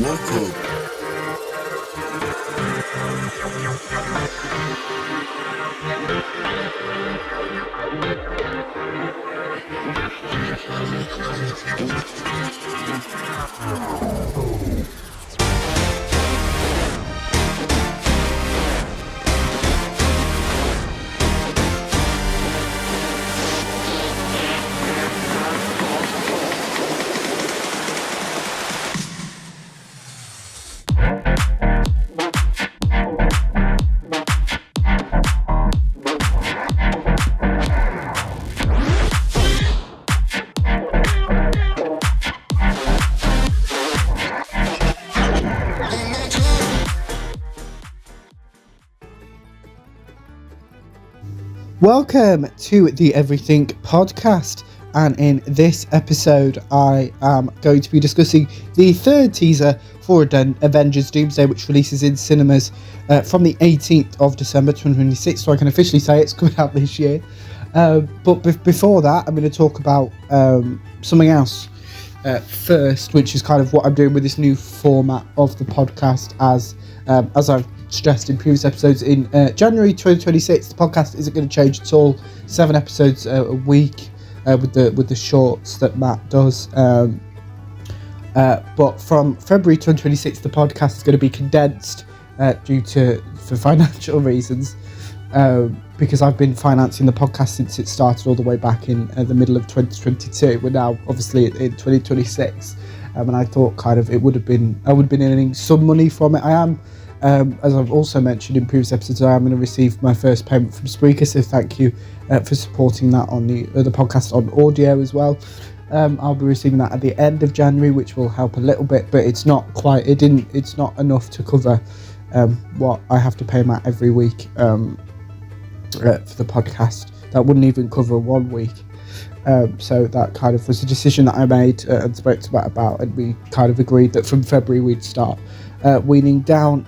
Welcome. Welcome to the Everything Podcast, and in this episode I am going to be discussing the third teaser for Avengers Doomsday, which releases in cinemas from the 18th of December 2026, so I can officially say it's coming out this year. But before that, I'm going to talk about something else first, which is kind of what I'm doing with this new format of the podcast. As I've stressed in previous episodes, in January 2026 the podcast isn't going to change at all. 7 episodes a week with the shorts that Matt does, but from February 2026 the podcast is going to be condensed for financial reasons, because I've been financing the podcast since it started all the way back in the middle of 2022. We're now obviously in 2026, and I thought kind of I would have been earning some money from it. I am, as I've also mentioned in previous episodes, I am going to receive my first payment from Spreaker, so thank you for supporting that on the podcast on audio as well. I'll be receiving that at the end of January, which will help a little bit, but it's not enough to cover what I have to pay Matt every week for the podcast. That wouldn't even cover 1 week. So that kind of was a decision that I made and spoke to Matt about, and we kind of agreed that from February we'd start weaning down.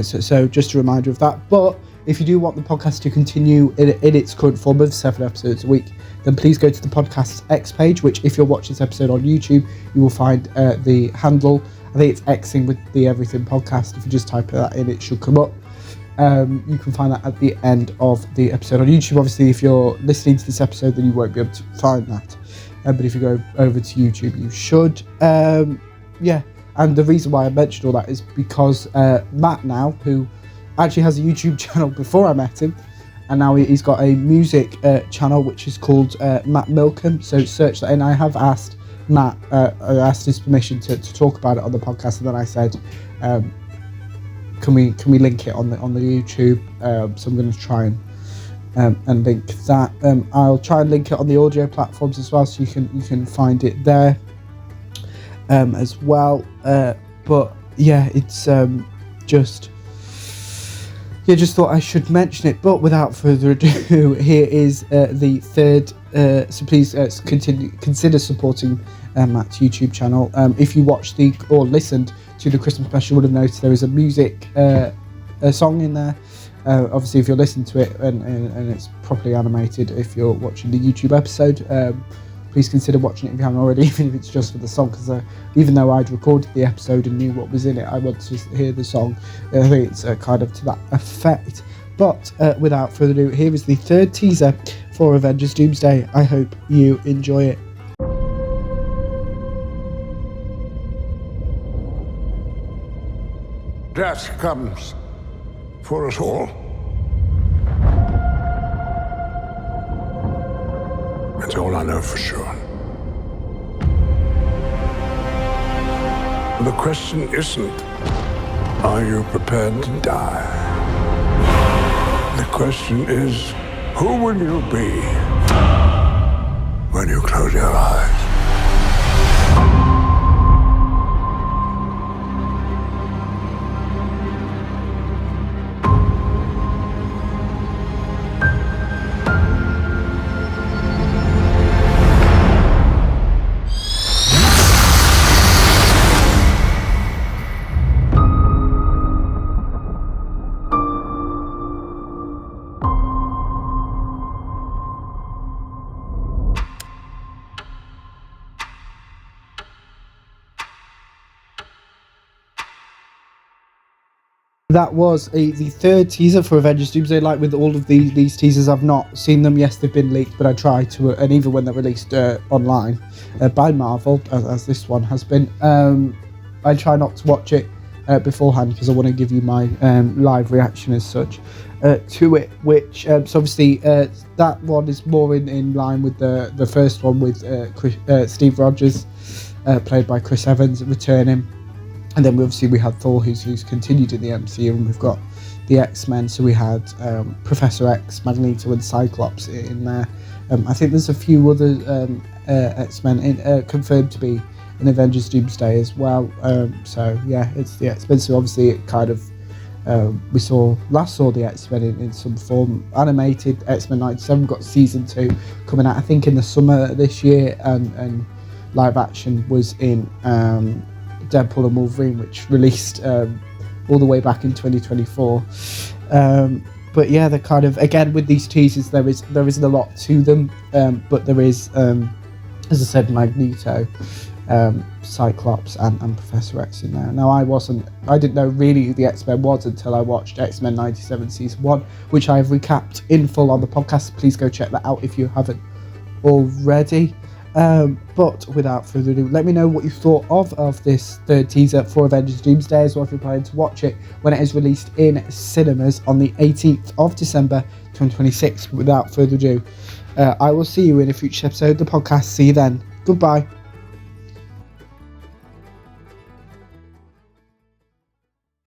So just a reminder of that. But if you do want the podcast to continue in its current form of 7 episodes a week, then please go to the Podcast's X page, which if you're watching this episode on YouTube, you will find the handle. I think it's Xing with the Everything Podcast. If you just type that in, it should come up. You can find that at the end of the episode on YouTube. Obviously, if you're listening to this episode, then you won't be able to find that. But if you go over to YouTube, you should. And the reason why I mentioned all that is because Matt now, who actually has a YouTube channel before I met him, and now he's got a music channel which is called Matt Milcom. So search that, and I have asked Matt, I asked his permission to talk about it on the podcast, and then I said, can we link it on the YouTube? So I'm going to try and link that. I'll try and link it on the audio platforms as well, so you can find it there as well. But yeah, it's just thought I should mention it. But without further ado, here is the third. So please consider supporting Matt's YouTube channel. If you watched or listened to the Christmas special, you would have noticed there is a music a song in there. Obviously, if you're listening to it and it's properly animated, if you're watching the YouTube episode, please consider watching it if you haven't already, even if it's just for the song, because even though I'd recorded the episode and knew what was in it, I want to hear the song. I think it's kind of to that effect. But without further ado, here is the third teaser for Avengers Doomsday. I hope you enjoy it. Death comes for us all. That's all I know for sure. The question isn't, are you prepared to die? The question is, who will you be when you close your eyes? that was the third teaser for Avengers Doomsday. Like with all of these teasers, I've not seen them. Yes, they've been leaked, but I try to, and even when they're released online by Marvel, as this one has been, I try not to watch it beforehand because I want to give you my live reaction as such to it. Which so obviously that one is more in line with the first one with Steve Rogers, played by Chris Evans, returning. And then we had Thor, who's continued in the MCU, and we've got the X-Men. So we had Professor X, Magneto, and Cyclops in there. I think there's a few other X-Men confirmed to be in Avengers Doomsday as well. So yeah, it's the X-Men. So obviously it kind of we saw the X-Men in some form. Animated X-Men 97 got season 2 coming out, I think, in the summer this year, and live action was in Deadpool and Wolverine, which released all the way back in 2024. But yeah, they're kind of, again, with these teasers, there isn't a lot to them, but there is, as I said, Magneto, Cyclops, and Professor X in there. Now, I didn't know really who the X-Men was until I watched X-Men 97 Season 1, which I have recapped in full on the podcast. Please go check that out if you haven't already. But without further ado, let me know what you thought of this third teaser for Avengers Doomsday, as well if you're planning to watch it when it is released in cinemas on the 18th of December 2026. Without further ado, I will see you in a future episode of the podcast. See you then. Goodbye.